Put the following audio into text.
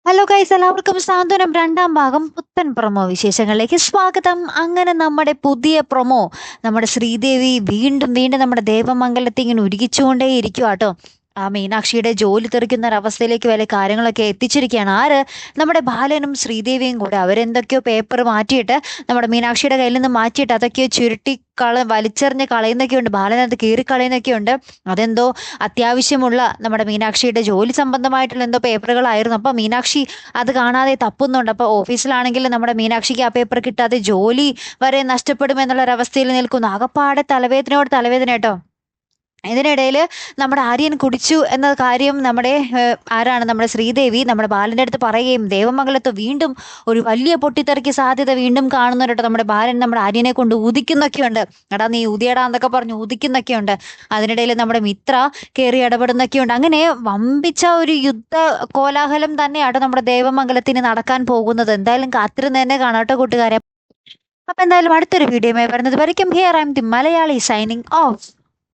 Hello guys, എല്ലാവർക്കും സാന്ത്വനം രണ്ടാം ഭാഗം പുത്തൻ പ്രൊമോ വിശേഷങ്ങളിലേക്ക് സ്വാഗതം. അങ്ങനെ നമ്മുടെ പുതിയ പ്രൊമോ നമ്മുടെ ശ്രീദേവി വീണ്ടും വീണ്ടും നമ്മുടെ ദേവമംഗലത്തെ ഇങ്ങനെ ഉരുകിച്ചുകൊണ്ടേ ഇരിക്കുക കേട്ടോ. ആ മീനാക്ഷിയുടെ ജോലി തെറിക്കുന്ന ഒരവസ്ഥയിലേക്ക് വരെ കാര്യങ്ങളൊക്കെ എത്തിച്ചിരിക്കുകയാണ്. ആര്? നമ്മുടെ ബാലനും ശ്രീദേവിയും കൂടെ. അവരെന്തൊക്കെയോ പേപ്പർ മാറ്റിയിട്ട് നമ്മുടെ മീനാക്ഷിയുടെ കയ്യിൽ നിന്ന് മാറ്റിയിട്ട് അതൊക്കെയോ ചുരുട്ടി വലിച്ചെറിഞ്ഞ് കളയുന്നൊക്കെയുണ്ട്. ബാലനത് കീറിക്കളയുന്നൊക്കെയുണ്ട്. അതെന്തോ അത്യാവശ്യമുള്ള നമ്മുടെ മീനാക്ഷിയുടെ ജോലി സംബന്ധമായിട്ടുള്ള എന്തോ പേപ്പറുകളായിരുന്നു. അപ്പം മീനാക്ഷി അത് കാണാതെ തപ്പുന്നുണ്ട്. അപ്പോൾ ഓഫീസിലാണെങ്കിൽ നമ്മുടെ മീനാക്ഷിക്ക് ആ പേപ്പർ കിട്ടാതെ ജോലി വരെ നഷ്ടപ്പെടുമെന്നുള്ളൊരവസ്ഥയിൽ നിൽക്കുന്നു. ആകപ്പാടെ തലവേദനയോട് തലവേദന കേട്ടോ. ഇതിനിടയിൽ നമ്മുടെ ആര്യൻ കുടിച്ചു എന്ന കാര്യം നമ്മുടെ ആരാണ് നമ്മുടെ ശ്രീദേവി നമ്മുടെ ബാലൻ്റെ അടുത്ത് പറയുകയും ദേവമംഗലത്ത് വീണ്ടും ഒരു വലിയ പൊട്ടിത്തെറിക്ക് സാധ്യത വീണ്ടും കാണുന്നുണ്ട് കേട്ടോ. നമ്മുടെ ബാലൻ നമ്മുടെ ആര്യനെ കൊണ്ട് ഊതിക്കുന്നൊക്കെയുണ്ട്. എടാ നീ ഊതിയടാ എന്നൊക്കെ പറഞ്ഞ് ഊതിക്കുന്നൊക്കെയുണ്ട്. അതിനിടയിൽ നമ്മുടെ മിത്ര കയറി ഇടപെടുന്നൊക്കെയുണ്ട്. അങ്ങനെ വമ്പിച്ച ഒരു യുദ്ധ കോലാഹലം തന്നെയാണ് നമ്മുടെ ദേവമംഗലത്തിന് നടക്കാൻ പോകുന്നത്. എന്തായാലും കാത്തിരുന്ന് തന്നെ കാണാം കേട്ടോ കൂട്ടുകാരെ. അപ്പം എന്തായാലും അടുത്തൊരു വീഡിയോയുമായി വരുന്നത് വരയ്ക്കും. Here I M the Malayali signing off.